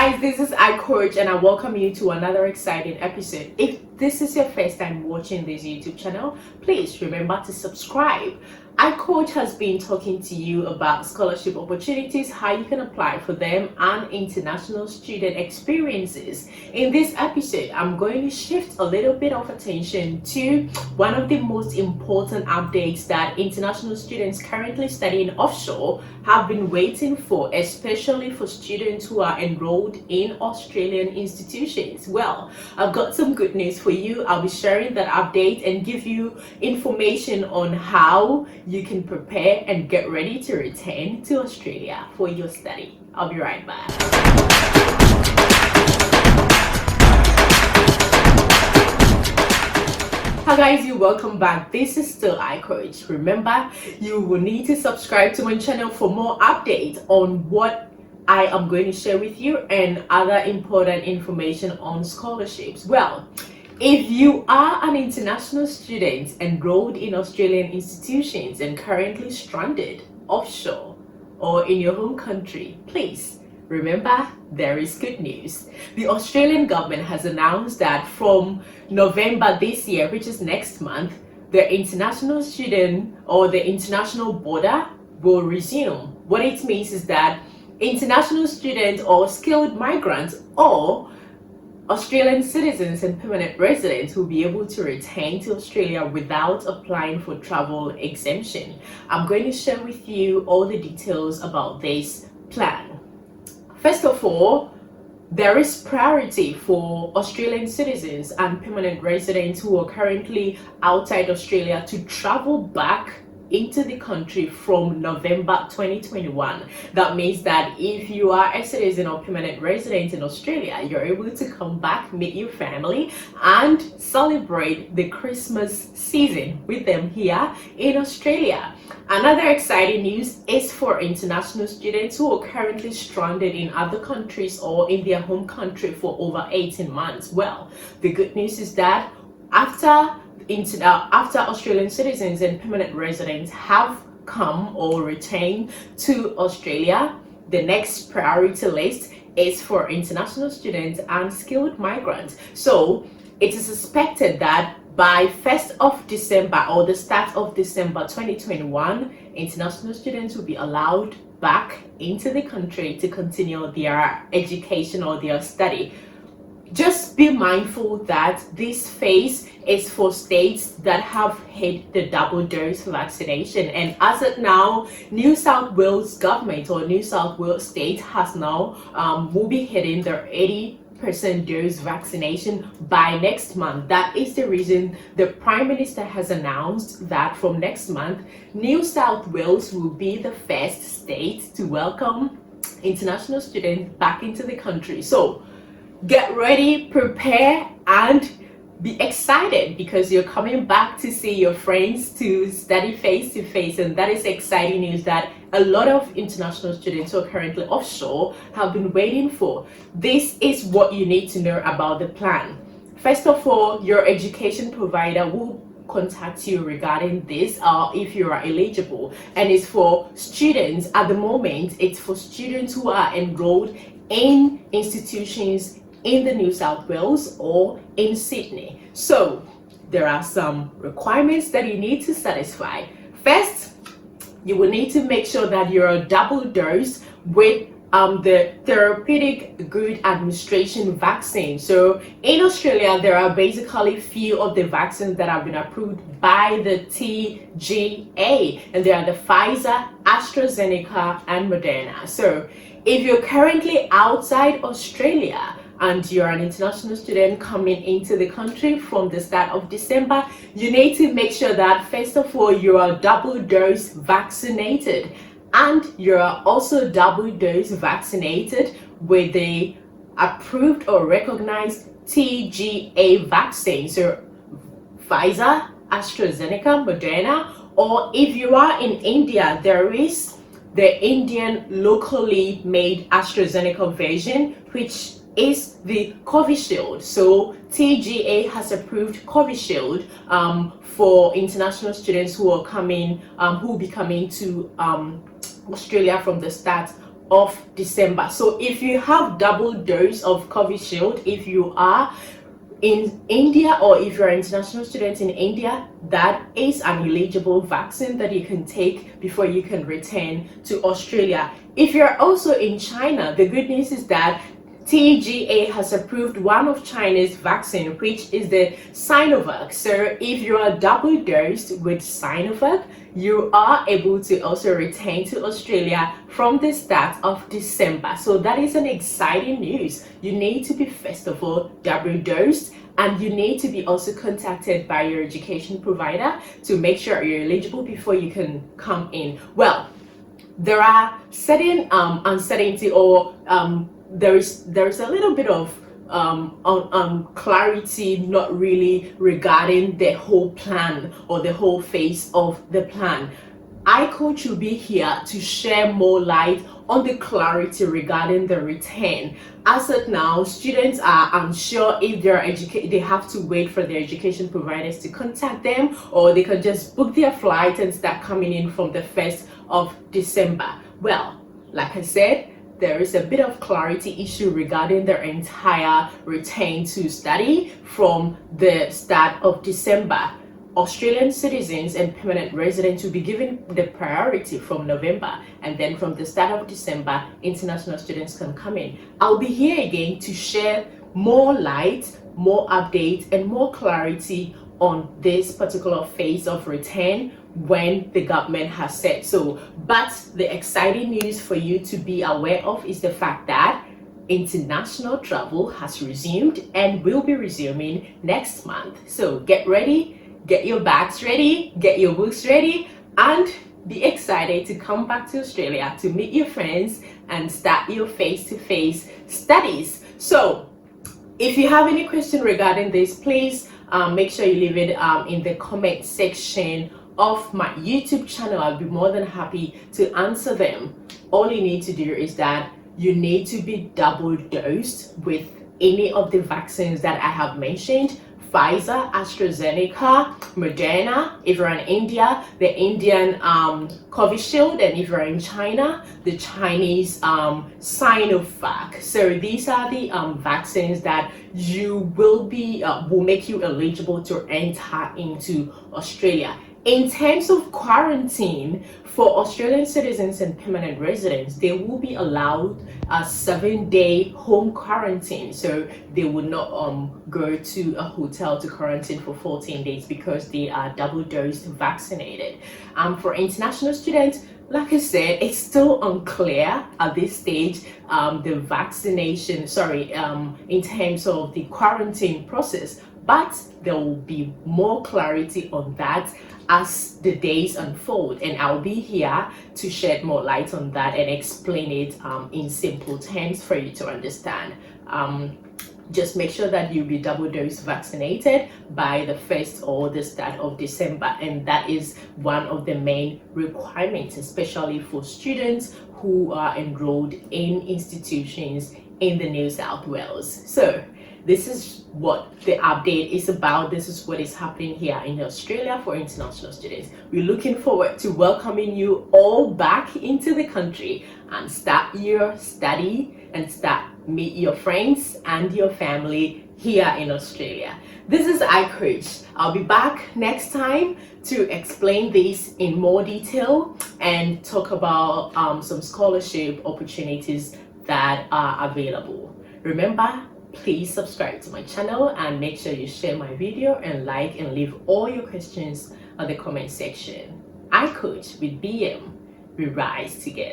guys, this is iCoach and I welcome you to another exciting episode. If this is your first time watching this YouTube channel, please remember to subscribe. iCoach has been talking to you about scholarship opportunities, how you can apply for them, and international student experiences. In this episode, I'm going to shift a little bit of attention to one of the most important updates that international students currently studying offshore have been waiting for, especially for students who are enrolled in Australian institutions. Well, I've got some good news for you. I'll be sharing that update and give you information on how you can prepare and get ready to return to Australia for your study. I'll be right back. Hi guys, you're welcome back. This is still iCoach. Remember, you will need to subscribe to my channel for more updates on what I am going to share with you and other important information on scholarships. Well, if you are an international student enrolled in Australian institutions and currently stranded offshore or in your home country, please remember there is good news. The Australian government has announced that from November this year, which is next month, the international student or the international border will resume. What it means is that international students or skilled migrants or Australian citizens and permanent residents will be able to return to Australia without applying for travel exemption. I'm going to share with you all the details about this plan. First of all, there is priority for Australian citizens and permanent residents who are currently outside Australia to travel back into the country from November 2021. That means that if you are a citizen or permanent resident in Australia, you're able to come back, meet your family, and celebrate the Christmas season with them here in Australia. Another exciting news is for international students who are currently stranded in other countries or in their home country for over 18 months. Well, the good news is that after Australian citizens and permanent residents have come or returned to Australia, the next priority list is for international students and skilled migrants. So it is expected that by 1st of December or the start of December 2021, international students will be allowed back into the country to continue their education or their study. Just be mindful that this phase is for states that have hit the double dose vaccination, and as of now, New South Wales government or New South Wales state has now will be hitting their 80% dose vaccination by next month. That is the reason the Prime Minister has announced that from next month, New South Wales will be the first state to welcome international students back into the country. So get ready, prepare, and be excited because you're coming back to see your friends, to study face to face, and that is exciting news that a lot of international students who are currently offshore have been waiting for. This is what you need to know about the plan. First of all, your education provider will contact you regarding this if you are eligible, and it's for students. At the moment, it's for students who are enrolled in institutions in the New South Wales or in Sydney. So there are some requirements that you need to satisfy. First, you will need to make sure that you're double dosed with the Therapeutic Goods Administration vaccine. So in Australia, there are basically few of the vaccines that have been approved by the TGA, and they are the Pfizer, AstraZeneca, and Moderna. So if you're currently outside Australia and you're an international student coming into the country from the start of December, you need to make sure that first of all you are double dose vaccinated, and you're also double dose vaccinated with the approved or recognized TGA vaccine. So Pfizer, AstraZeneca, Moderna, or if you are in India, there is the Indian locally made AstraZeneca version, which is the Covishield. So TGA has approved Covishield for international students who are coming, who will be coming to Australia from the start of December. So if you have double dose of Covishield, if you are in India or if you're an international student in India, that is an eligible vaccine that you can take before you can return to Australia. If you're also in China, the good news is that TGA has approved one of China's vaccine, which is the Sinovac. So if you are double dosed with Sinovac, you are able to also return to Australia from the start of December. So that is an exciting news. You need to be, first of all, double dosed, and you need to be also contacted by your education provider to make sure you're eligible before you can come in. Well, there are certain uncertainty, or there is a little bit of clarity, not really regarding the whole plan or the whole phase of the plan. iCoach will be here to share more light on the clarity regarding the return. As of now, students are unsure if they have to wait for their education providers to contact them, or they can just book their flight and start coming in from the 1st of December. Well, like I said, there is a bit of clarity issue regarding their entire return to study from the start of December. Australian citizens and permanent residents will be given the priority from November, and then from the start of December, international students can come in. I'll be here again to share more light, more updates, and more clarity on this particular phase of return when the government has said so. But the exciting news for you to be aware of is the fact that international travel has resumed and will be resuming next month. So get ready, get your bags ready, get your books ready, and be excited to come back to Australia to meet your friends and start your face-to-face studies. So if you have any question regarding this, please make sure you leave it in the comment section of my YouTube channel. I'll be more than happy to answer them. All you need to do is that you need to be double dosed with any of the vaccines that I have mentioned: Pfizer, AstraZeneca, Moderna. If you're in India, the Indian Covishield, and if you're in China, the Chinese Sinovac. So these are the vaccines that you will make you eligible to enter into Australia. In terms of quarantine, for Australian citizens and permanent residents, they will be allowed a 7-day home quarantine. So they will not go to a hotel to quarantine for 14 days because they are double dosed vaccinated. For international students, like I said, it's still unclear at this stage the vaccination, in terms of the quarantine process, but there will be more clarity on that as the days unfold, and I'll be here to shed more light on that and explain it in simple terms for you to understand. Just make sure that you'll be double dose vaccinated by the 1st or the start of December, and that is one of the main requirements, especially for students who are enrolled in institutions in the New South Wales. So this is what the update is about. This is what is happening here in Australia for international students. We're looking forward to welcoming you all back into the country and start your study and meet your friends and your family here in Australia. This is iCoach. I'll be back next time to explain this in more detail and talk about some scholarship opportunities that are available. Remember, please subscribe to my channel and make sure you share my video and like and leave all your questions on the comment section. iCoach with BM, we rise together.